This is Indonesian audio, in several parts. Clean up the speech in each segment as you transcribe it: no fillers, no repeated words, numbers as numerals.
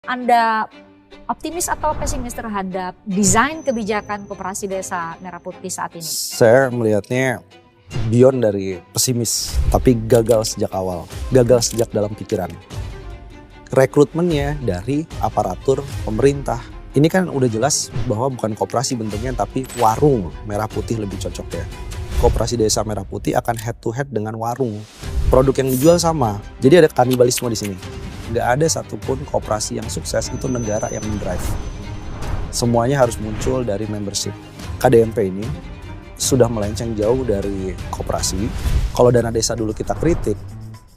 Anda optimis atau pesimis terhadap desain kebijakan Koperasi Desa Merah Putih saat ini? Saya melihatnya beyond dari pesimis, tapi gagal sejak awal, gagal sejak dalam pikiran. Rekrutmennya dari aparatur pemerintah. Ini kan udah jelas bahwa bukan koperasi bentuknya, tapi warung merah putih lebih cocok ya. Koperasi Desa Merah Putih akan head to head dengan warung. Produk yang dijual sama, jadi ada kanibalisme di sini. Nggak ada satupun koperasi yang sukses itu negara yang mendrive. Semuanya harus muncul dari membership. KDMP ini sudah melenceng jauh dari koperasi. Kalau dana desa dulu kita kritik,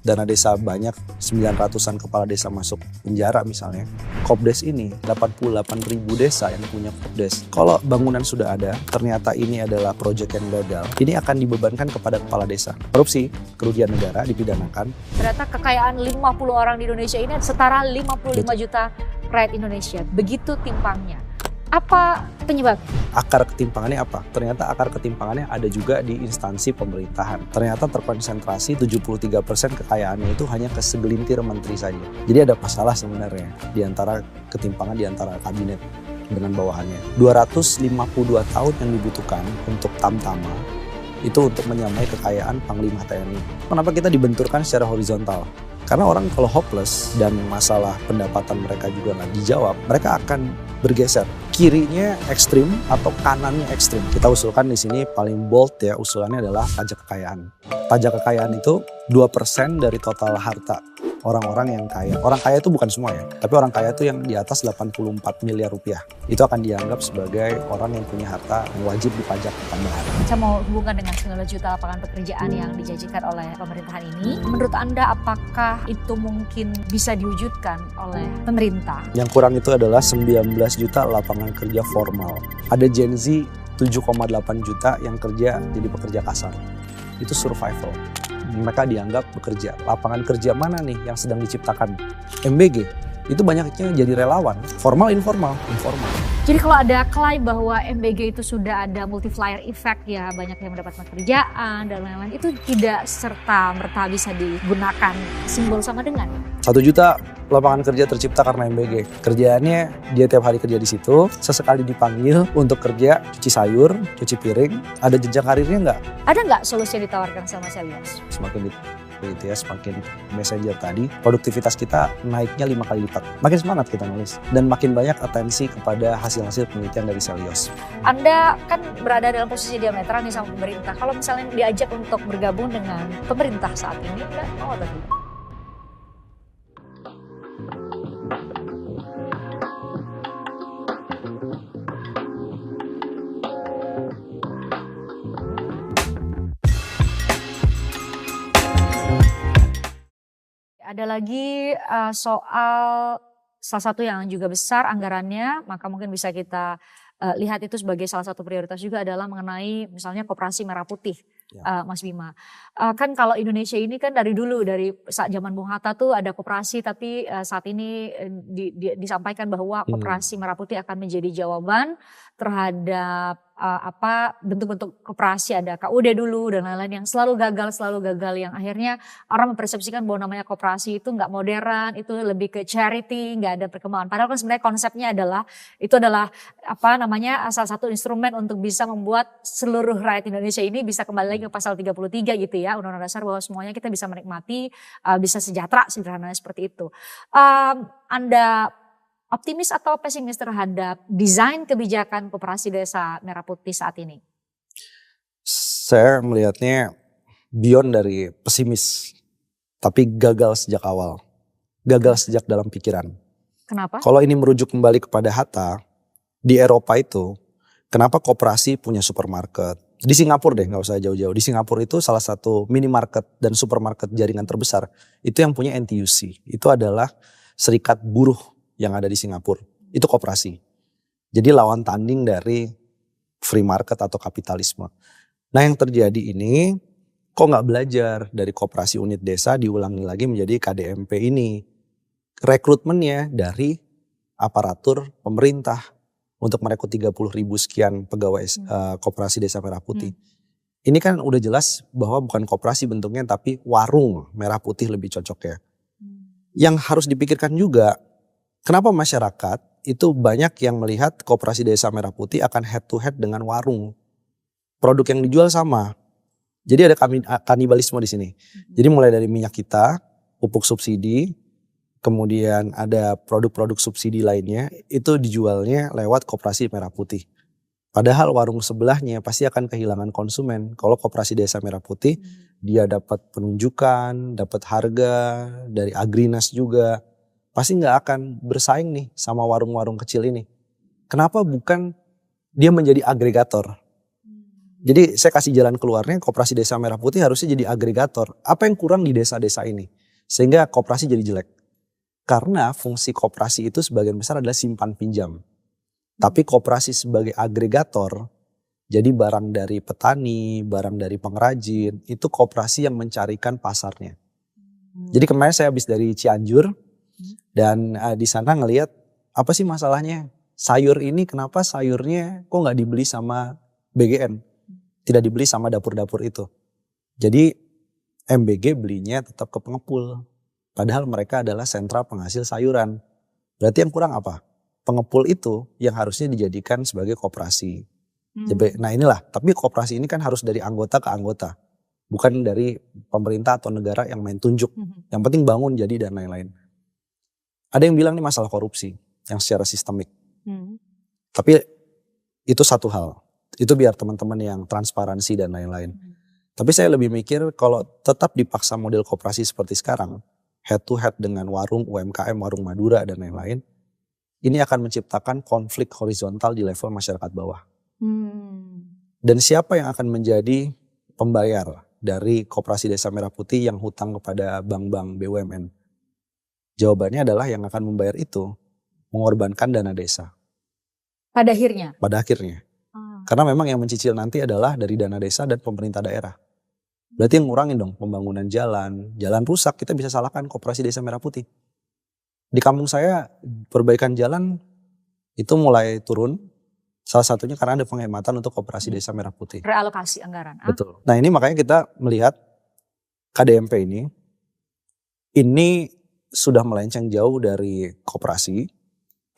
dana desa banyak 900-an kepala desa masuk penjara misalnya. Kopdes ini 88.000 desa yang punya Kopdes. Kalau bangunan sudah ada, ternyata ini adalah proyek yang gagal, ini akan dibebankan kepada kepala desa. Korupsi, kerugian negara dipidanakan. Ternyata kekayaan 50 orang di Indonesia ini setara 55 juta rakyat Indonesia. Begitu timpangnya. Apa penyebab? Akar ketimpangannya apa? Ternyata akar ketimpangannya ada juga di instansi pemerintahan. Ternyata terkonsentrasi 73% kekayaannya itu hanya ke segelintir menteri saja. Jadi ada masalah sebenarnya di antara ketimpangan di antara kabinet dengan bawahannya. 252 tahun yang dibutuhkan untuk tamtama itu untuk menyamai kekayaan Panglima TNI. Kenapa kita dibenturkan secara horizontal? Karena orang kalau hopeless dan masalah pendapatan mereka juga nggak dijawab, mereka akan bergeser. Kirinya ekstrim atau kanannya ekstrim. Kita usulkan di sini paling bold ya, usulannya adalah pajak kekayaan. Pajak kekayaan itu 2% dari total harta orang-orang yang kaya. Orang kaya itu bukan semua ya, tapi orang kaya itu yang di atas 84 miliar rupiah. Itu akan dianggap sebagai orang yang punya harta yang wajib dipajak tambahan. Saya mau hubungkan dengan 9 juta lapangan pekerjaan yang dijanjikan oleh pemerintahan ini. Menurut Anda apakah itu mungkin bisa diwujudkan oleh pemerintah? Yang kurang itu adalah 19 juta lapangan kerja formal. Ada Gen Z 7,8 juta yang kerja jadi pekerja kasar. Itu survival. Mereka dianggap bekerja. Lapangan kerja mana nih yang sedang diciptakan? MBG. Itu banyaknya jadi relawan. Formal, informal. Jadi kalau ada klaim bahwa MBG itu sudah ada multiplier effect ya, banyak yang mendapat pekerjaan dan lain-lain, itu tidak serta-merta bisa digunakan simbol sama dengan 1 juta lapangan kerja tercipta karena MBG. Kerjaannya dia tiap hari kerja di situ, sesekali dipanggil untuk kerja cuci sayur, cuci piring. Ada jenjang karirnya nggak? Ada nggak solusi yang ditawarkan sama Selyos? Semakin itu ya, semakin messenger tadi, produktivitas kita naiknya 5 kali lipat. Makin semangat kita nulis dan makin banyak atensi kepada hasil-hasil penelitian dari Selyos. Anda kan berada dalam posisi diametral nih sama pemerintah. Kalau misalnya diajak untuk bergabung dengan pemerintah saat ini, Anda mau atau tidak? Ada lagi soal salah satu yang juga besar anggarannya, maka mungkin bisa kita lihat itu sebagai salah satu prioritas juga adalah mengenai misalnya Koperasi Merah Putih, Mas Bima. Kan kalau Indonesia ini kan dari dulu, dari saat zaman Bung Hatta tuh ada koperasi, tapi saat ini disampaikan bahwa Koperasi Merah Putih akan menjadi jawaban terhadap bentuk-bentuk koperasi. Ada KUD dulu dan lain-lain yang selalu gagal, yang akhirnya orang mempersepsikan bahwa namanya koperasi itu nggak modern, itu lebih ke charity, nggak ada perkembangan. Padahal kan sebenarnya konsepnya adalah itu adalah salah satu instrumen untuk bisa membuat seluruh rakyat Indonesia ini bisa kembali lagi ke pasal 33 gitu ya, Undang-Undang Dasar, bahwa semuanya kita bisa menikmati, bisa sejahtera, sederhananya seperti itu. Anda optimis atau pesimis terhadap desain kebijakan Koperasi Desa Merah Putih saat ini? Saya melihatnya beyond dari pesimis, tapi gagal sejak awal. Gagal sejak dalam pikiran. Kenapa? Kalau ini merujuk kembali kepada Hatta, di Eropa itu, kenapa koperasi punya supermarket? Di Singapura deh, nggak usah jauh-jauh. Di Singapura itu salah satu minimarket dan supermarket jaringan terbesar. Itu yang punya NTUC. Itu adalah serikat buruh yang ada di Singapura. Itu koperasi. Jadi lawan tanding dari free market atau kapitalisme. Nah yang terjadi ini, kok nggak belajar dari koperasi unit desa diulangi lagi menjadi KDMP ini. Rekrutmennya dari aparatur pemerintah untuk merekrut 30.000 sekian pegawai Koperasi Desa Merah Putih. Ini kan udah jelas bahwa bukan koperasi bentuknya, tapi warung merah putih lebih cocok ya. Yang harus dipikirkan juga, Kenapa masyarakat itu banyak yang melihat Koperasi Desa Merah Putih akan head to head dengan warung. Produk yang dijual sama. Jadi ada kanibalisme di sini. Jadi mulai dari minyak kita, pupuk subsidi, kemudian ada produk-produk subsidi lainnya, itu dijualnya lewat Koperasi Merah Putih. Padahal warung sebelahnya pasti akan kehilangan konsumen. Kalau Koperasi Desa Merah Putih, dia dapat penunjukan, dapat harga, dari Agrinas juga. Pasti nggak akan bersaing nih sama warung-warung kecil ini. Kenapa bukan dia menjadi agregator? Jadi saya kasih jalan keluarnya, Koperasi Desa Merah Putih harusnya jadi agregator. Apa yang kurang di desa-desa ini? Sehingga koperasi jadi jelek. Karena fungsi koperasi itu sebagian besar adalah simpan pinjam. Tapi koperasi sebagai agregator, jadi barang dari petani, barang dari pengrajin, itu koperasi yang mencarikan pasarnya. Jadi kemarin saya habis dari Cianjur, dan di sana ngelihat apa sih masalahnya? Sayur ini kenapa sayurnya kok nggak dibeli sama BGN? Tidak dibeli sama dapur-dapur itu. Jadi MBG belinya tetap ke pengepul. Padahal mereka adalah sentra penghasil sayuran. Berarti yang kurang apa? Pengepul itu yang harusnya dijadikan sebagai koperasi. Nah inilah, tapi koperasi ini kan harus dari anggota ke anggota. Bukan dari pemerintah atau negara yang main tunjuk. Yang penting bangun jadi dan lain-lain. Ada yang bilang ini masalah korupsi yang secara sistemik. Tapi itu satu hal. Itu biar teman-teman yang transparansi dan lain-lain. Tapi saya lebih mikir kalau tetap dipaksa model koperasi seperti sekarang, head to head dengan warung UMKM, warung Madura dan lain-lain, ini akan menciptakan konflik horizontal di level masyarakat bawah. Dan siapa yang akan menjadi pembayar dari Koperasi Desa Merah Putih yang hutang kepada bank-bank BUMN? Jawabannya adalah yang akan membayar itu mengorbankan dana desa. Pada akhirnya? Pada akhirnya. Karena memang yang mencicil nanti adalah dari dana desa dan pemerintah daerah. Berarti yang ngurangin dong pembangunan jalan rusak, kita bisa salahkan Koperasi Desa Merah Putih. Di kampung saya perbaikan jalan itu mulai turun, salah satunya karena ada penghematan untuk Koperasi Desa Merah Putih. Realokasi anggaran. Betul. Nah ini makanya kita melihat KDMP ini sudah melenceng jauh dari koperasi,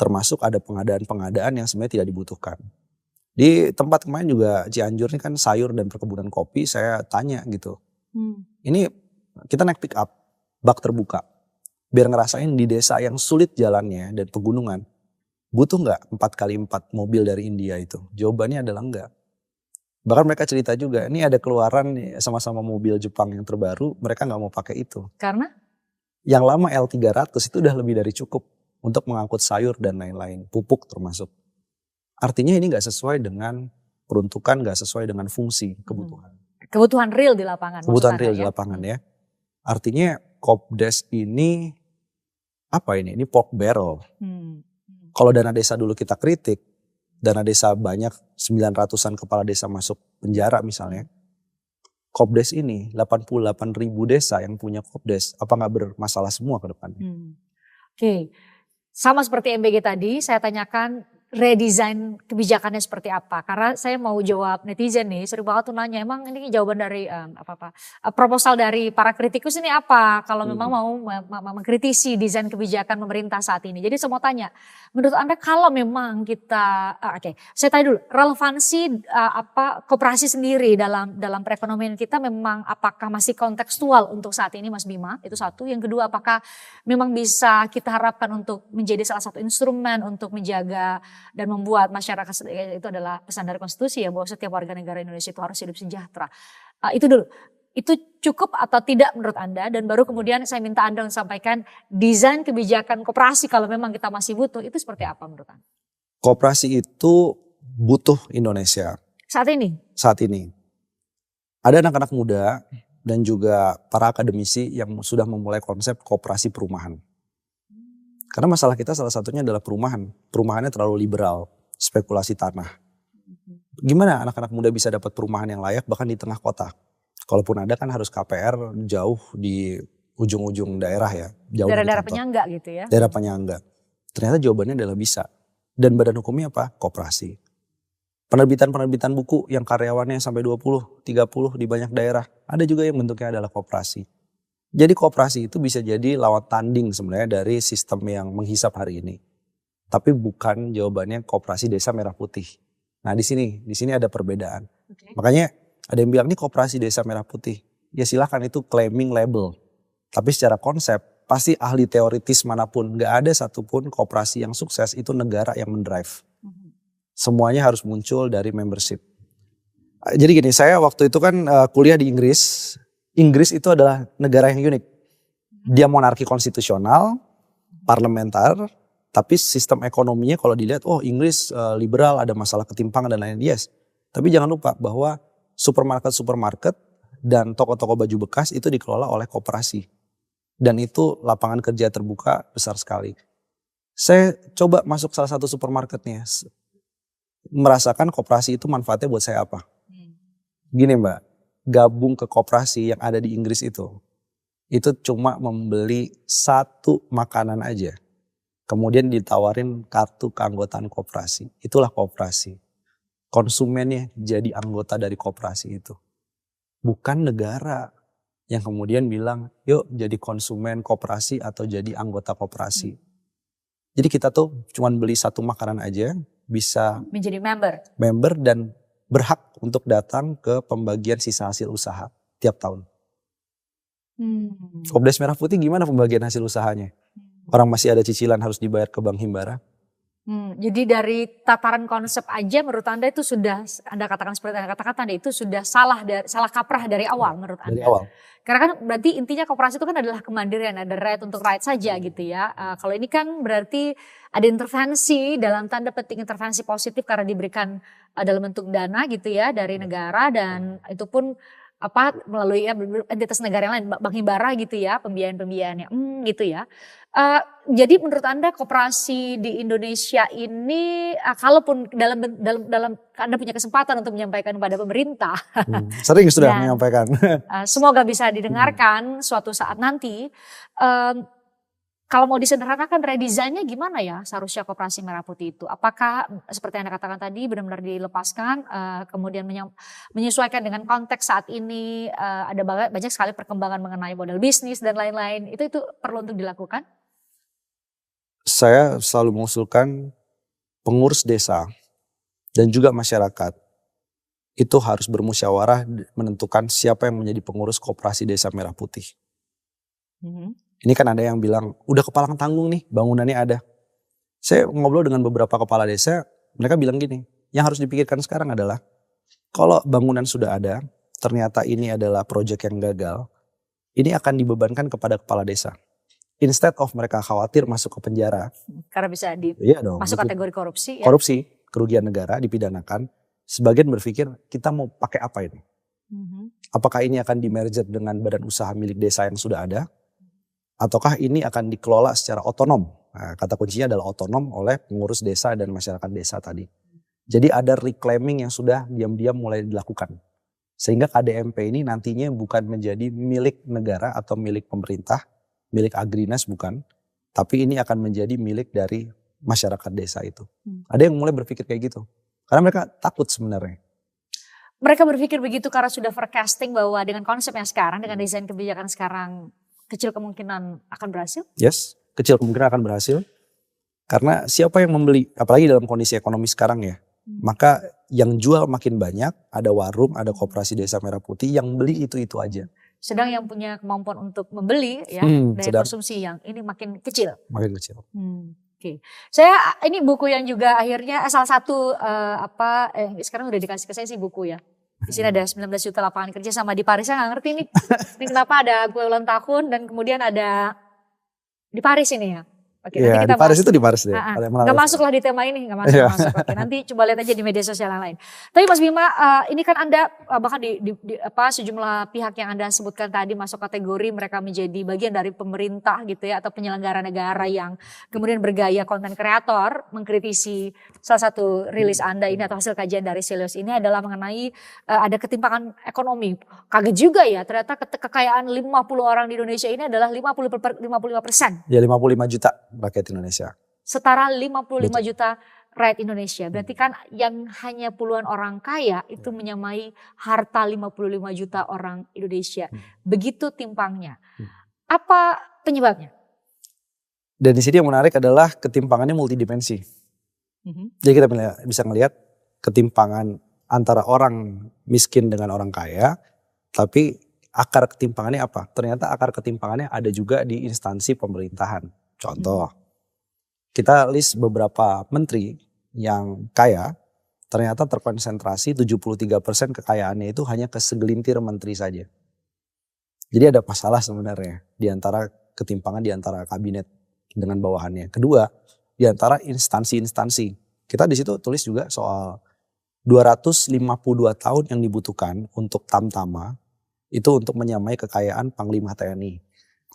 termasuk ada pengadaan-pengadaan yang sebenarnya tidak dibutuhkan. Di tempat kemarin juga Cianjur ini kan sayur dan perkebunan kopi, saya tanya gitu. Ini kita naik pick up, bak terbuka. Biar ngerasain di desa yang sulit jalannya dan pegunungan. Butuh gak 4x4 mobil dari India itu? Jawabannya adalah enggak. Bahkan mereka cerita juga, ini ada keluaran sama-sama mobil Jepang yang terbaru, mereka gak mau pakai itu. Karena? Yang lama L300 itu udah lebih dari cukup untuk mengangkut sayur dan lain-lain, pupuk termasuk. Artinya ini gak sesuai dengan peruntukan, gak sesuai dengan fungsi kebutuhan. Kebutuhan real di lapangan. Kebutuhan real di lapangan ya. Artinya Kopdes ini apa ini? Ini pork barrel. Kalau dana desa dulu kita kritik, dana desa banyak 900-an kepala desa masuk penjara misalnya. Kopdes ini 88.000 desa yang punya Kopdes. Apa gak bermasalah semua ke depannya? Oke. Sama seperti MBG tadi, saya tanyakan redesign kebijakannya seperti apa. Karena saya mau jawab netizen nih, sering banget tuh nanya, emang ini jawaban dari proposal dari para kritikus ini apa? Kalau memang mau mengkritisi desain kebijakan pemerintah saat ini. Jadi saya mau tanya, menurut Anda kalau memang kita, saya tanya dulu, relevansi koperasi sendiri dalam perekonomian kita memang apakah masih kontekstual untuk saat ini Mas Bima? Itu satu. Yang kedua, apakah memang bisa kita harapkan untuk menjadi salah satu instrumen untuk menjaga dan membuat masyarakat, itu adalah pesan dari konstitusi ya, bahwa setiap warga negara Indonesia itu harus hidup sejahtera. Itu dulu, itu cukup atau tidak menurut Anda? Dan baru kemudian saya minta Anda untuk sampaikan desain kebijakan koperasi kalau memang kita masih butuh, itu seperti apa menurut Anda? Koperasi itu butuh Indonesia. Saat ini? Saat ini. Ada anak-anak muda dan juga para akademisi yang sudah memulai konsep koperasi perumahan. Karena masalah kita salah satunya adalah perumahan. Perumahannya terlalu liberal, spekulasi tanah. Gimana anak-anak muda bisa dapat perumahan yang layak bahkan di tengah kota? Kalaupun ada kan harus KPR jauh di ujung-ujung daerah ya. Daerah-daerah penyangga gitu ya. Daerah penyangga. Ternyata jawabannya adalah bisa. Dan badan hukumnya apa? Koperasi. Penerbitan buku yang karyawannya sampai 20, 30 di banyak daerah. Ada juga yang bentuknya adalah koperasi. Jadi koperasi itu bisa jadi lawan tanding sebenarnya dari sistem yang menghisap hari ini. Tapi bukan jawabannya koperasi desa merah putih. Nah di sini ada perbedaan. Okay. Makanya ada yang bilang ini koperasi desa merah putih. Ya silahkan itu claiming label. Tapi secara konsep pasti ahli teoritis manapun gak ada satupun koperasi yang sukses itu negara yang mendrive. Semuanya harus muncul dari membership. Jadi gini, saya waktu itu kan kuliah di Inggris. Inggris itu adalah negara yang unik. Dia monarki konstitusional, parlementer, tapi sistem ekonominya kalau dilihat, oh Inggris liberal, ada masalah ketimpangan dan lain-lain. Yes, tapi jangan lupa bahwa supermarket dan toko-toko baju bekas itu dikelola oleh koperasi. Dan itu lapangan kerja terbuka besar sekali. Saya coba masuk salah satu supermarketnya, merasakan koperasi itu manfaatnya buat saya apa. Gini Mbak, gabung ke koperasi yang ada di Inggris itu cuma membeli satu makanan aja. Kemudian ditawarin kartu keanggotaan koperasi. Itulah koperasi. Konsumennya jadi anggota dari koperasi itu. Bukan negara yang kemudian bilang, yuk jadi konsumen koperasi atau jadi anggota koperasi. Jadi kita tuh cuma beli satu makanan aja, bisa menjadi member dan berhak untuk datang ke pembagian sisa hasil usaha tiap tahun. Kopdes Merah Putih gimana pembagian hasil usahanya? Orang masih ada cicilan harus dibayar ke Bank Himbara. Jadi dari tataran konsep aja menurut Anda itu sudah, Anda katakan seperti Anda katakan tadi, itu sudah salah kaprah dari awal menurut Anda. Dari awal. Karena kan berarti intinya koperasi itu kan adalah kemandirian, ada right untuk right saja gitu ya. Kalau ini kan berarti ada intervensi, dalam tanda petik intervensi positif karena diberikan dalam bentuk dana gitu ya dari negara, dan itu pun melalui entitas negara yang lain, Bank Himbara gitu ya, pembiayaan-pembiayaannya gitu ya. Jadi menurut Anda koperasi di Indonesia ini, kalaupun dalam Anda punya kesempatan untuk menyampaikan kepada pemerintah, sering sudah menyampaikan. Semoga bisa didengarkan suatu saat nanti. Kalau mau disederhanakan redesign-nya gimana ya seharusnya koperasi Merah Putih itu? Apakah seperti yang Anda katakan tadi benar-benar dilepaskan, kemudian menyesuaikan dengan konteks saat ini, ada banyak sekali perkembangan mengenai model bisnis dan lain-lain, itu perlu untuk dilakukan? Saya selalu mengusulkan pengurus desa dan juga masyarakat itu harus bermusyawarah menentukan siapa yang menjadi pengurus koperasi desa Merah Putih. Ini kan ada yang bilang, udah kepalang tanggung nih, bangunannya ada. Saya ngobrol dengan beberapa kepala desa, mereka bilang gini, yang harus dipikirkan sekarang adalah, kalau bangunan sudah ada, ternyata ini adalah proyek yang gagal, ini akan dibebankan kepada kepala desa. Instead of mereka khawatir masuk ke penjara. Karena bisa masuk kategori korupsi. Ya? Korupsi, kerugian negara dipidanakan. Sebagian berpikir, kita mau pakai apa ini? Apakah ini akan di-merger dengan badan usaha milik desa yang sudah ada? Ataukah ini akan dikelola secara otonom? Nah, kata kuncinya adalah otonom oleh pengurus desa dan masyarakat desa tadi. Jadi ada reclaiming yang sudah diam-diam mulai dilakukan. Sehingga KDMP ini nantinya bukan menjadi milik negara atau milik pemerintah, milik Agrinas bukan. Tapi ini akan menjadi milik dari masyarakat desa itu. Ada yang mulai berpikir kayak gitu. Karena mereka takut sebenarnya. Mereka berpikir begitu karena sudah forecasting bahwa dengan konsep yang sekarang, dengan desain kebijakan sekarang, kecil kemungkinan akan berhasil? Yes, kecil kemungkinan akan berhasil. Karena siapa yang membeli, apalagi dalam kondisi ekonomi sekarang ya. Maka yang jual makin banyak, ada warung, ada koperasi desa Merah Putih, yang beli itu aja. Sedang yang punya kemampuan untuk membeli ya, daya konsumsi yang ini makin kecil. Makin kecil. Oke. Saya ini buku yang juga akhirnya salah satu sekarang udah dikasih ke saya sih buku ya. Di sini ada 19 juta lapangan kerja, sama di Paris saya nggak ngerti nih. Ini kenapa ada kue ulang tahun dan kemudian ada di Paris ini ya. Oke, ya, nanti kita di Paris bahas. itu di Paris deh. Gak masuklah di tema ini, gak masuk. Oke, nanti coba lihat aja di media sosial yang lain. Tapi Mas Bima, ini kan Anda bahkan di sejumlah pihak yang Anda sebutkan tadi masuk kategori mereka menjadi bagian dari pemerintah gitu ya, atau penyelenggara negara yang kemudian bergaya konten kreator, mengkritisi salah satu rilis Anda ini atau hasil kajian dari Silius ini adalah mengenai ada ketimpangan ekonomi. Kaget juga ya, ternyata kekayaan 50 orang di Indonesia ini adalah 55%. Ya 55 juta rakyat Indonesia. Setara 55 juta rakyat Indonesia. Berarti kan yang hanya puluhan orang kaya itu menyamai harta 55 juta orang Indonesia. Begitu timpangnya. Apa penyebabnya? Dan di sini yang menarik adalah ketimpangannya multidimensi. Jadi kita bisa melihat ketimpangan antara orang miskin dengan orang kaya, tapi akar ketimpangannya apa? Ternyata akar ketimpangannya ada juga di instansi pemerintahan. Contoh, kita list beberapa menteri yang kaya, ternyata terkonsentrasi 73% kekayaannya itu hanya ke segelintir menteri saja. Jadi ada masalah sebenarnya di antara ketimpangan di antara kabinet dengan bawahannya. Kedua, di antara instansi-instansi. Kita di situ tulis juga soal 252 tahun yang dibutuhkan untuk Tamtama itu untuk menyamai kekayaan Panglima TNI.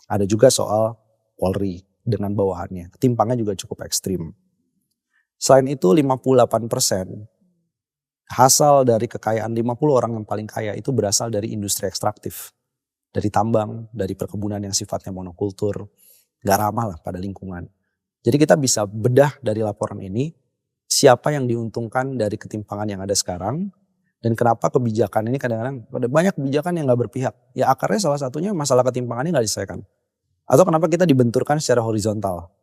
Ada juga soal Polri dengan bawahannya. Ketimpangannya juga cukup ekstrim. Selain itu 58% hasil dari kekayaan 50 orang yang paling kaya itu berasal dari industri ekstraktif. Dari tambang, dari perkebunan yang sifatnya monokultur. Gak ramah lah pada lingkungan. Jadi kita bisa bedah dari laporan ini siapa yang diuntungkan dari ketimpangan yang ada sekarang. Dan kenapa kebijakan ini kadang-kadang ada banyak kebijakan yang gak berpihak. Ya akarnya salah satunya masalah ketimpangannya gak diselesaikan. Atau kenapa kita dibenturkan secara horizontal.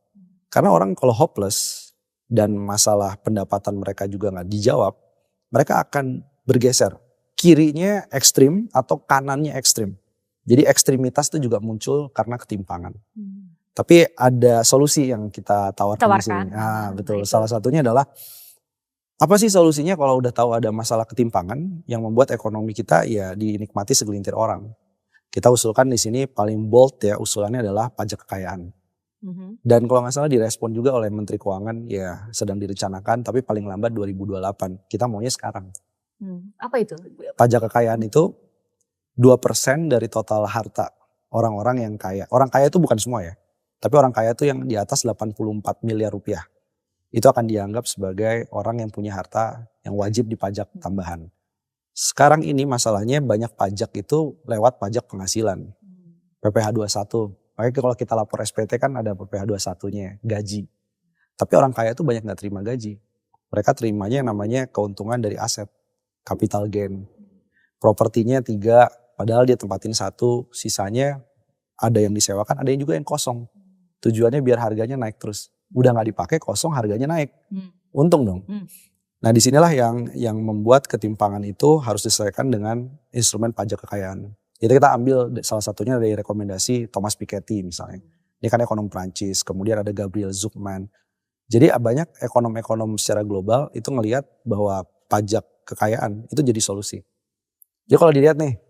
Karena orang kalau hopeless dan masalah pendapatan mereka juga gak dijawab. Mereka akan bergeser. Kirinya ekstrim atau kanannya ekstrim. Jadi ekstremitas itu juga muncul karena ketimpangan. Tapi ada solusi yang kita tawarkan di sini. Nah, betul. Salah satunya adalah apa sih solusinya kalau udah tahu ada masalah ketimpangan yang membuat ekonomi kita ya dinikmati segelintir orang. Kita usulkan di sini paling bold ya usulannya adalah pajak kekayaan. Dan kalau nggak salah direspon juga oleh Menteri Keuangan ya sedang direncanakan tapi paling lambat 2028. Kita maunya sekarang. Apa itu? Pajak kekayaan itu 2% dari total harta orang-orang yang kaya. Orang kaya itu bukan semua ya. Tapi orang kaya itu yang di atas 84 miliar rupiah. Itu akan dianggap sebagai orang yang punya harta yang wajib dipajak tambahan. Sekarang ini masalahnya banyak pajak itu lewat pajak penghasilan. PPh 21. Makanya kalau kita lapor SPT kan ada PPh 21-nya, gaji. Tapi orang kaya itu banyak gak terima gaji. Mereka terimanya yang namanya keuntungan dari aset, capital gain. Propertinya 3, padahal dia tempatin 1, sisanya ada yang disewakan, ada yang juga yang kosong. Tujuannya biar harganya naik terus. Udah gak dipakai kosong harganya naik. Untung dong. Nah disinilah yang membuat ketimpangan itu harus diselesaikan dengan instrumen pajak kekayaan. Jadi kita ambil salah satunya dari rekomendasi Thomas Piketty misalnya. Ini kan ekonom Prancis, kemudian ada Gabriel Zucman. Jadi banyak ekonom-ekonom secara global itu ngelihat bahwa pajak kekayaan itu jadi solusi. Jadi kalau dilihat nih.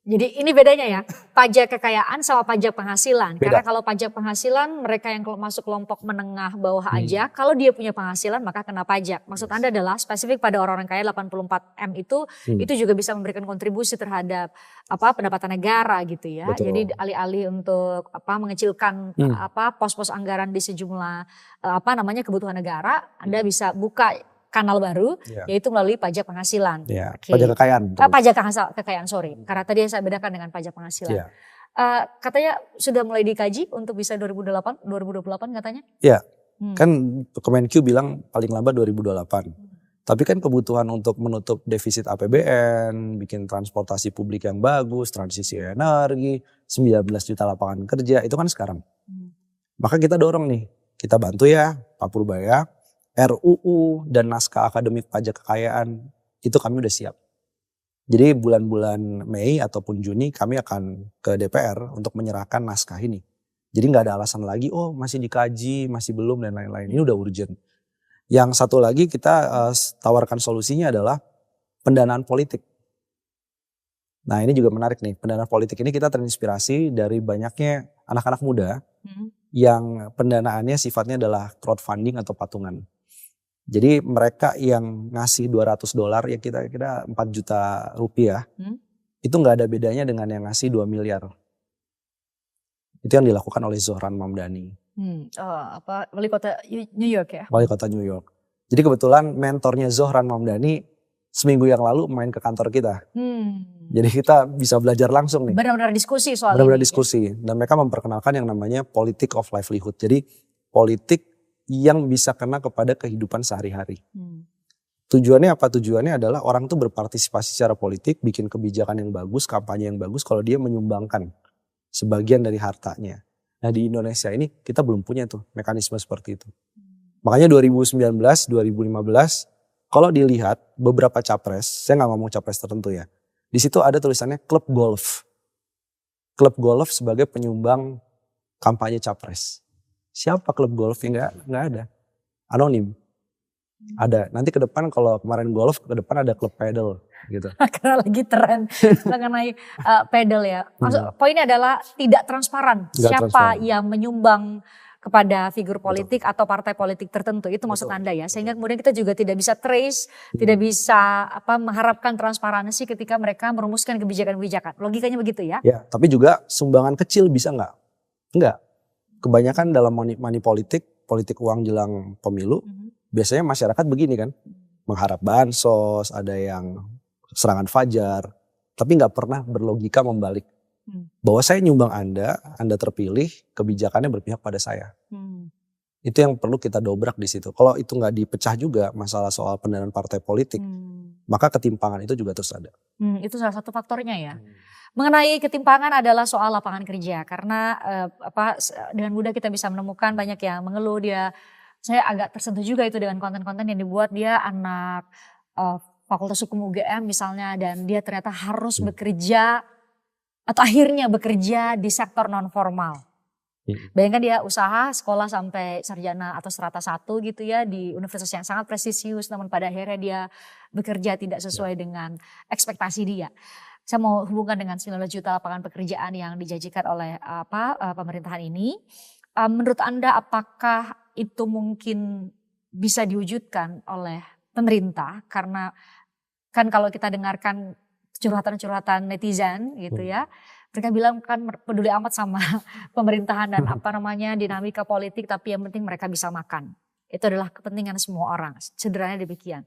Jadi ini bedanya ya, pajak kekayaan sama pajak penghasilan. Beda. Karena kalau pajak penghasilan mereka yang masuk kelompok menengah bawah aja, kalau dia punya penghasilan maka kena pajak. Maksud Anda adalah spesifik pada orang-orang kaya 84M itu juga bisa memberikan kontribusi terhadap pendapatan negara gitu ya. Betul. Jadi alih-alih untuk mengecilkan pos-pos anggaran di sejumlah kebutuhan negara, Anda bisa buka kanal baru yaitu melalui pajak penghasilan. Pajak kekayaan. Pajak kekayaan, sorry. Karena tadi saya bedakan dengan pajak penghasilan. Katanya sudah mulai dikaji untuk bisa 2028 katanya? Iya. Kan Kemenq bilang paling lambat 2028. Tapi kan kebutuhan untuk menutup defisit APBN, bikin transportasi publik yang bagus, transisi energi, 19 juta lapangan kerja, itu kan sekarang. Maka kita dorong nih, kita bantu ya Pak Purbaya. RUU dan naskah akademik pajak kekayaan itu kami udah siap. Jadi bulan-bulan Mei ataupun Juni kami akan ke DPR untuk menyerahkan naskah ini. Jadi gak ada alasan lagi masih dikaji, masih belum dan lain-lain. Ini udah urgent. Yang satu lagi kita tawarkan solusinya adalah pendanaan politik. Nah ini juga menarik nih, pendanaan politik ini kita terinspirasi dari banyaknya anak-anak muda yang pendanaannya sifatnya adalah crowdfunding atau patungan. Jadi mereka yang ngasih $200 ya kira-kira 4 juta rupiah itu gak ada bedanya dengan yang ngasih 2 miliar. Itu yang dilakukan oleh Zohran Mamdani. Wali kota New York ya? Wali kota New York. Jadi kebetulan mentornya Zohran Mamdani seminggu yang lalu main ke kantor kita. Jadi kita bisa belajar langsung nih. Benar-benar diskusi soal benar-benar ini. Diskusi. Dan mereka memperkenalkan yang namanya politik of livelihood. Jadi politik yang bisa kena kepada kehidupan sehari-hari. Tujuannya apa? Tujuannya adalah orang tuh berpartisipasi secara politik, bikin kebijakan yang bagus, kampanye yang bagus kalau dia menyumbangkan sebagian dari hartanya. Nah di Indonesia ini kita belum punya tuh mekanisme seperti itu. Makanya 2019, 2015 kalau dilihat beberapa capres, saya nggak ngomong capres tertentu ya. Di situ ada tulisannya klub golf. Klub golf sebagai penyumbang kampanye capres. Siapa klub golf? Nggak ada. Anonim. Ada. Nanti ke depan kalau kemarin golf, ke depan ada klub pedal gitu. Karena lagi tren mengenai pedal ya. Maksud poinnya adalah tidak transparan. Siapa yang menyumbang kepada figur politik atau partai politik tertentu, itu maksud Anda ya. Sehingga kemudian kita juga tidak bisa trace, tidak bisa mengharapkan transparansi ketika mereka merumuskan kebijakan-kebijakan. Logikanya begitu ya? Ya, tapi juga sumbangan kecil bisa nggak? Enggak. Kebanyakan dalam money politik uang jelang pemilu, biasanya masyarakat begini kan, mengharap bansos, ada yang serangan fajar, tapi nggak pernah berlogika membalik. Bahwa saya nyumbang Anda terpilih, kebijakannya berpihak pada saya. Itu yang perlu kita dobrak di situ. Kalau itu nggak dipecah juga masalah soal pendanaan partai politik, maka ketimpangan itu juga terus ada. Itu salah satu faktornya ya. Mengenai ketimpangan adalah soal lapangan kerja, karena dengan mudah kita bisa menemukan banyak yang mengeluh saya agak tersentuh juga itu dengan konten-konten yang dibuat dia anak Fakultas Hukum UGM misalnya, dan dia ternyata harus bekerja atau akhirnya bekerja di sektor non formal. Bayangkan dia usaha sekolah sampai sarjana atau strata 1 gitu ya di universitas yang sangat prestisius, namun pada akhirnya dia bekerja tidak sesuai dengan ekspektasi dia. Saya mau hubungkan dengan 19 juta lapangan pekerjaan yang dijanjikan oleh pemerintahan ini. Menurut Anda apakah itu mungkin bisa diwujudkan oleh pemerintah? Karena kan kalau kita dengarkan curhatan-curhatan netizen gitu ya, mereka bilang kan peduli amat sama pemerintahan dan dinamika politik, tapi yang penting mereka bisa makan. Itu adalah kepentingan semua orang, sederhananya demikian.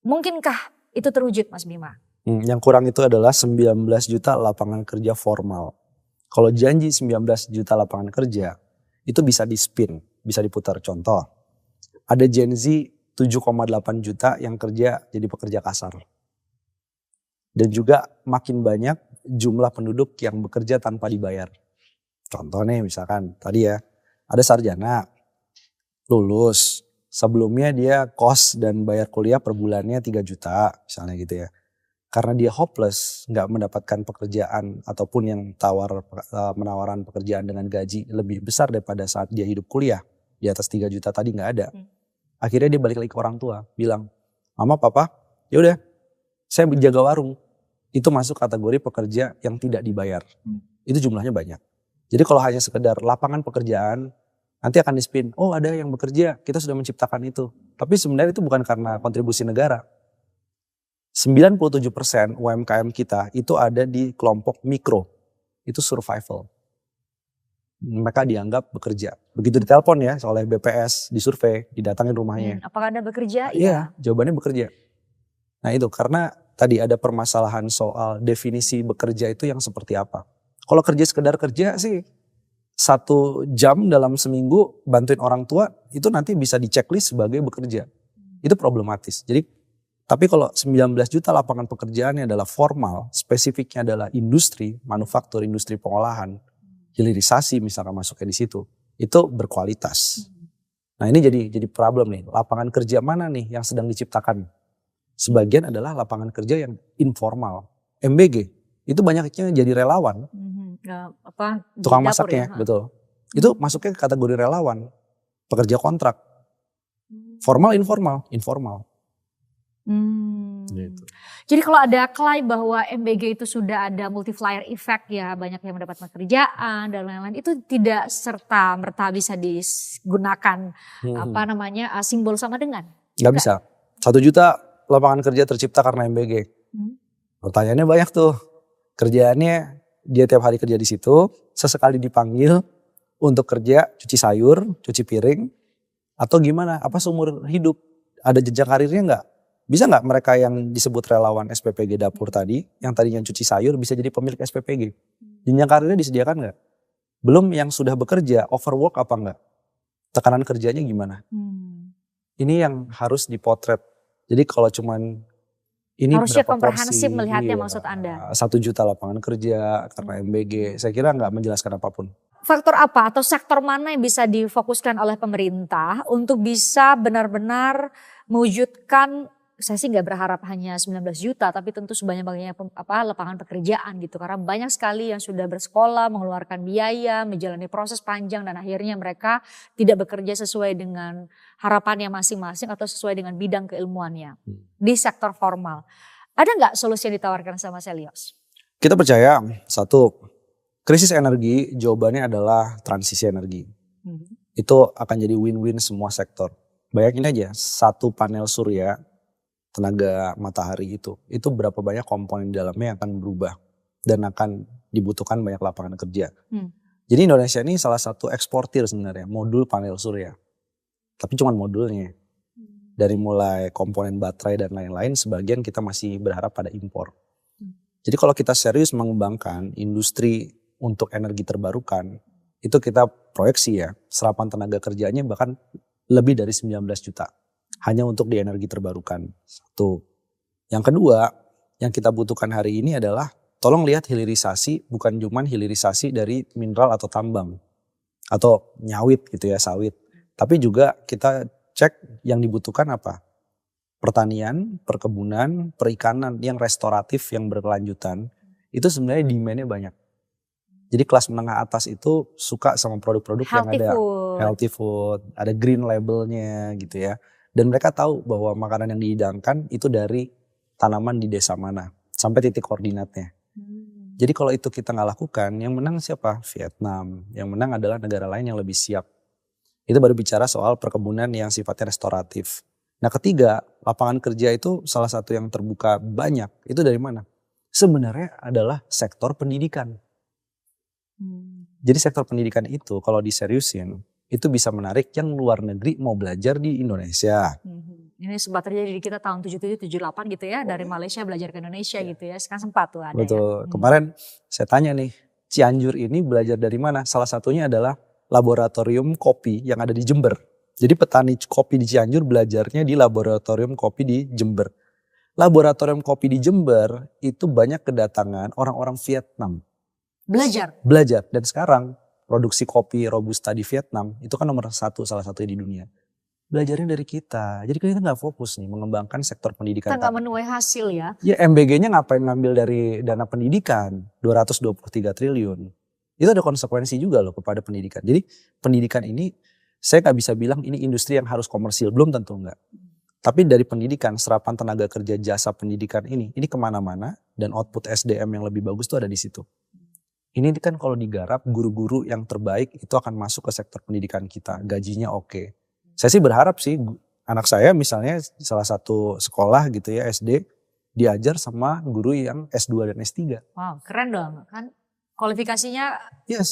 Mungkinkah itu terwujud, Mas Bima? Yang kurang itu adalah 19 juta lapangan kerja formal. Kalau janji 19 juta lapangan kerja, itu bisa di-spin, bisa diputar. Contoh, ada Gen Z 7,8 juta yang kerja jadi pekerja kasar. Dan juga makin banyak jumlah penduduk yang bekerja tanpa dibayar. Contoh nih misalkan tadi ya, ada sarjana, lulus, sebelumnya dia kos dan bayar kuliah per bulannya 3 juta misalnya gitu ya. Karena dia hopeless, gak mendapatkan pekerjaan ataupun yang menawaran pekerjaan dengan gaji lebih besar daripada saat dia hidup kuliah. Di atas 3 juta tadi gak ada. Akhirnya dia balik lagi ke orang tua, bilang, Mama, Papa, yaudah saya jaga warung. Itu masuk kategori pekerja yang tidak dibayar. Itu jumlahnya banyak. Jadi kalau hanya sekedar lapangan pekerjaan, nanti akan di-spin, oh ada yang bekerja, kita sudah menciptakan itu. Tapi sebenarnya itu bukan karena kontribusi negara. 97% UMKM kita itu ada di kelompok mikro. Itu survival. Mereka dianggap bekerja. Begitu ditelepon ya oleh BPS, disurvei, didatangin rumahnya. Apakah Anda bekerja? Iya, jawabannya bekerja. Nah itu karena tadi ada permasalahan soal definisi bekerja itu yang seperti apa. Kalau kerja sekedar kerja sih 1 jam dalam seminggu bantuin orang tua itu nanti bisa di checklist sebagai bekerja. Itu problematis. Jadi tapi kalau 19 juta lapangan pekerjaannya adalah formal, spesifiknya adalah industri, manufaktur, industri pengolahan, hilirisasi misalkan masuknya di situ, itu berkualitas. Nah ini jadi problem nih, lapangan kerja mana nih yang sedang diciptakan? Sebagian adalah lapangan kerja yang informal. MBG itu banyaknya jadi relawan. Tukang masaknya, ya? Betul. Itu masuknya ke kategori relawan. Pekerja kontrak. Formal, informal. Gitu. Jadi kalau ada klaim bahwa MBG itu sudah ada multiplier effect ya, banyak yang mendapat pekerjaan dan lain-lain, itu tidak serta merta bisa digunakan simbol sama dengan. Gak bisa. 1 juta lapangan kerja tercipta karena MBG. Pertanyaannya banyak tuh. Kerjaannya dia tiap hari kerja di situ, sesekali dipanggil untuk kerja cuci sayur, cuci piring, atau gimana? Apa seumur hidup? Ada jenjang karirnya nggak? Bisa nggak mereka yang disebut relawan SPPG dapur tadi, yang tadinya cuci sayur bisa jadi pemilik SPPG? Jenjang karirnya disediakan nggak? Belum yang sudah bekerja, overwork apa nggak? Tekanan kerjanya gimana? Ini yang harus dipotret. Jadi kalau cuman Ini Harusnya berapa komprehensif porsi, melihatnya iya, maksud Anda. 1 juta lapangan kerja karena MBG. Saya kira nggak menjelaskan apapun. Faktor apa atau sektor mana yang bisa difokuskan oleh pemerintah untuk bisa benar-benar mewujudkan, saya sih nggak berharap hanya 19 juta tapi tentu sebanyak-banyaknya lapangan pekerjaan gitu. Karena banyak sekali yang sudah bersekolah, mengeluarkan biaya, menjalani proses panjang dan akhirnya mereka tidak bekerja sesuai dengan harapannya masing-masing atau sesuai dengan bidang keilmuannya di sektor formal. Ada nggak solusi yang ditawarkan sama Selyos? Kita percaya, satu, krisis energi jawabannya adalah transisi energi. Itu akan jadi win-win semua sektor. Bayangin aja, satu panel surya, tenaga matahari itu berapa banyak komponen di dalamnya yang akan berubah. Dan akan dibutuhkan banyak lapangan kerja. Jadi Indonesia ini salah satu eksportir sebenarnya, modul panel surya. Tapi cuma modulnya. Dari mulai komponen baterai dan lain-lain, sebagian kita masih berharap pada impor. Jadi kalau kita serius mengembangkan industri untuk energi terbarukan, itu kita proyeksi ya, serapan tenaga kerjanya bahkan lebih dari 19 juta. Hanya untuk di energi terbarukan. Satu. Yang kedua, yang kita butuhkan hari ini adalah, tolong lihat hilirisasi, bukan cuma hilirisasi dari mineral atau tambang. Atau nyawit gitu ya, sawit. Tapi juga kita cek yang dibutuhkan apa? Pertanian, perkebunan, perikanan yang restoratif, yang berkelanjutan. Itu sebenarnya demand-nya banyak. Jadi kelas menengah atas itu suka sama produk-produk yang ada healthy food, ada green labelnya gitu ya. Dan mereka tahu bahwa makanan yang dihidangkan itu dari tanaman di desa mana, sampai titik koordinatnya. Jadi kalau itu kita nggak lakukan, yang menang siapa? Vietnam. Yang menang adalah negara lain yang lebih siap. Itu baru bicara soal perkebunan yang sifatnya restoratif. Nah ketiga, lapangan kerja itu salah satu yang terbuka banyak. Itu dari mana? Sebenarnya adalah sektor pendidikan. Jadi sektor pendidikan itu kalau diseriusin, itu bisa menarik yang luar negeri mau belajar di Indonesia. Ini sempat terjadi di kita tahun 77, 78 gitu ya. Dari Malaysia belajar ke Indonesia gitu ya. Sekarang sempat tuh ada. Betul. Kemarin saya tanya nih, Cianjur ini belajar dari mana? Salah satunya adalah laboratorium kopi yang ada di Jember. Jadi petani kopi di Cianjur belajarnya di laboratorium kopi di Jember. Laboratorium kopi di Jember itu banyak kedatangan orang-orang Vietnam. Belajar. Dan sekarang produksi kopi Robusta di Vietnam itu kan nomor 1 salah satunya di dunia. Belajarnya dari kita. Jadi kita gak fokus nih mengembangkan sektor pendidikan. Kita gak menuai hasil ya. Ya MBG-nya ngapain ngambil dari dana pendidikan 223 triliun. Itu ada konsekuensi juga loh kepada pendidikan. Jadi pendidikan ini saya gak bisa bilang ini industri yang harus komersil. Belum tentu enggak. Tapi dari pendidikan, serapan tenaga kerja jasa pendidikan ini kemana-mana. Dan output SDM yang lebih bagus tuh ada di situ. Ini kan kalau digarap guru-guru yang terbaik itu akan masuk ke sektor pendidikan kita. Gajinya oke. Saya sih berharap sih anak saya misalnya salah satu sekolah gitu ya SD. Diajar sama guru yang S2 dan S3. Wow keren dong kan. Kualifikasinya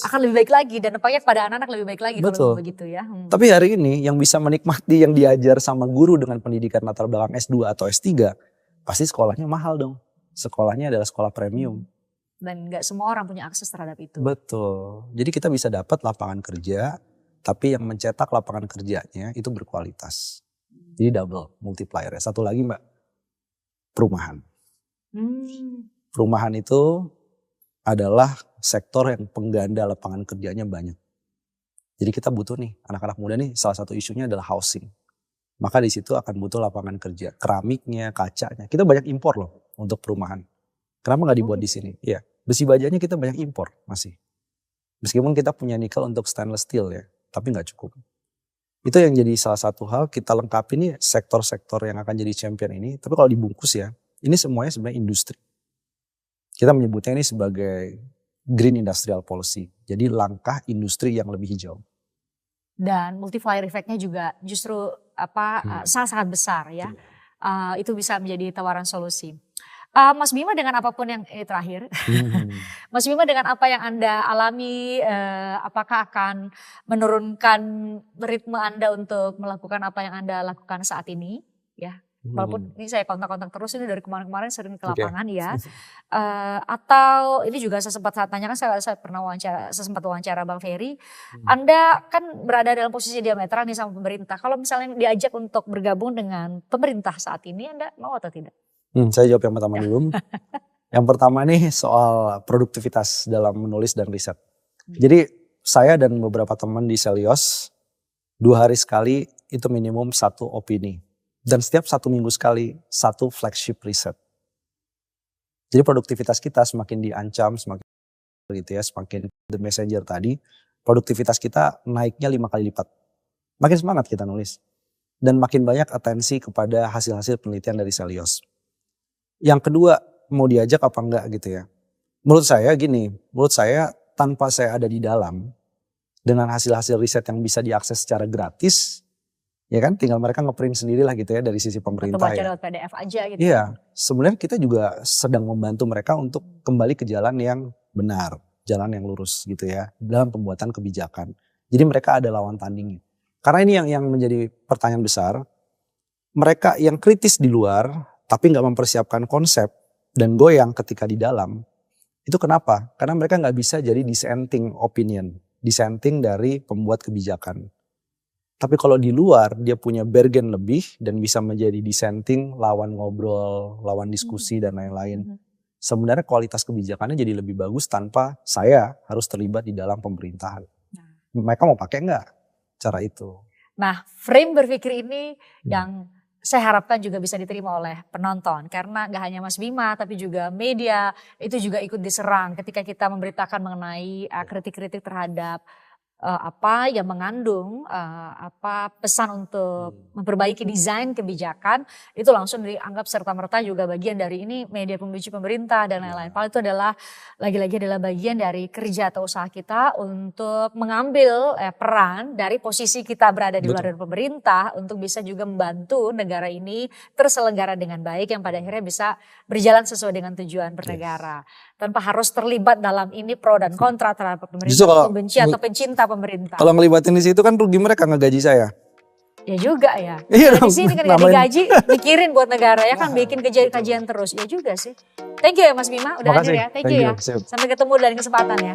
akan lebih baik lagi dan nampaknya pada anak-anak lebih baik lagi. Betul. Kalau begitu ya. Tapi hari ini yang bisa menikmati yang diajar sama guru dengan pendidikan latar belakang S2 atau S3 pasti sekolahnya mahal dong. Sekolahnya adalah sekolah premium. Dan gak semua orang punya akses terhadap itu. Betul. Jadi kita bisa dapat lapangan kerja tapi yang mencetak lapangan kerjanya itu berkualitas. Jadi double multiplier. Satu lagi Mbak, perumahan. Perumahan itu adalah sektor yang pengganda lapangan kerjanya banyak. Jadi kita butuh nih anak-anak muda nih salah satu isunya adalah housing. Maka di situ akan butuh lapangan kerja, keramiknya, kacanya. Kita banyak impor loh untuk perumahan. Kenapa nggak dibuat di sini? Iya, besi bajanya kita banyak impor masih. Meskipun kita punya nikel untuk stainless steel ya, tapi nggak cukup. Itu yang jadi salah satu hal kita lengkapi nih sektor-sektor yang akan jadi champion ini. Tapi kalau dibungkus ya, ini semuanya sebenarnya industri. Kita menyebutnya ini sebagai green industrial policy. Jadi langkah industri yang lebih hijau. Dan multiplier effect-nya juga justru sangat besar ya. Itu bisa menjadi tawaran solusi. Mas Bima dengan apapun yang terakhir, Mas Bima dengan apa yang Anda alami, apakah akan menurunkan ritme Anda untuk melakukan apa yang Anda lakukan saat ini? Ya, walaupun ini saya kontak-kontak terus ini dari kemarin-kemarin sering ke lapangan ya. Atau ini juga saya sempat tanyakan, saya pernah sempat wawancara Bang Ferry. Anda kan berada dalam posisi diametral nih sama pemerintah. Kalau misalnya diajak untuk bergabung dengan pemerintah saat ini, Anda mau atau tidak? Saya jawab yang pertama dulu. Yang pertama nih soal produktivitas dalam menulis dan riset. Jadi saya dan beberapa teman di Selyos 2 hari sekali itu minimum 1 opini. Dan setiap 1 minggu sekali 1 flagship riset. Jadi produktivitas kita semakin diancam, semakin gitu ya, semakin the messenger tadi, produktivitas kita naiknya 5 kali lipat. Makin semangat kita nulis. Dan makin banyak atensi kepada hasil-hasil penelitian dari Selyos. Yang kedua, mau diajak apa enggak gitu ya. Menurut saya tanpa saya ada di dalam, dengan hasil-hasil riset yang bisa diakses secara gratis, ya kan tinggal mereka ngeprint sendirilah gitu ya dari sisi pemerintah. Atau baca lewat PDF aja gitu. Iya, sebenarnya kita juga sedang membantu mereka untuk kembali ke jalan yang benar, jalan yang lurus gitu ya, dalam pembuatan kebijakan. Jadi mereka ada lawan tandingnya. Karena ini yang menjadi pertanyaan besar, mereka yang kritis di luar tapi nggak mempersiapkan konsep dan goyang ketika di dalam, itu kenapa? Karena mereka nggak bisa jadi dissenting opinion, dissenting dari pembuat kebijakan. Tapi kalau di luar dia punya bergen lebih dan bisa menjadi dissenting, lawan ngobrol, lawan diskusi dan lain-lain. Sebenarnya kualitas kebijakannya jadi lebih bagus tanpa saya harus terlibat di dalam pemerintahan. Mereka mau pakai nggak cara itu? Nah, frame berpikir ini yang saya harapkan juga bisa diterima oleh penonton. Karena gak hanya Mas Bima tapi juga media itu juga ikut diserang ketika kita memberitakan mengenai kritik-kritik terhadap apa yang mengandung pesan untuk memperbaiki desain kebijakan, itu langsung dianggap serta-merta juga bagian dari ini media pembenci pemerintah dan lain-lain. Padahal itu adalah lagi-lagi adalah bagian dari kerja atau usaha kita untuk mengambil peran dari posisi kita berada di luar dari pemerintah untuk bisa juga membantu negara ini terselenggara dengan baik yang pada akhirnya bisa berjalan sesuai dengan tujuan bernegara. Tanpa harus terlibat dalam ini pro dan kontra terhadap pemerintah, pembenci atau pencinta pemerintah. Kalau ngelibatin di situ kan rugi mereka ngegaji saya. Ya juga ya. Iya, di sini kan gak digaji, mikirin buat negara ya kan, bikin kajian terus. Ya juga sih. Thank you ya Mas Bima udah hadir ya. Thank you ya. Sampai ketemu dan kesempatan ya.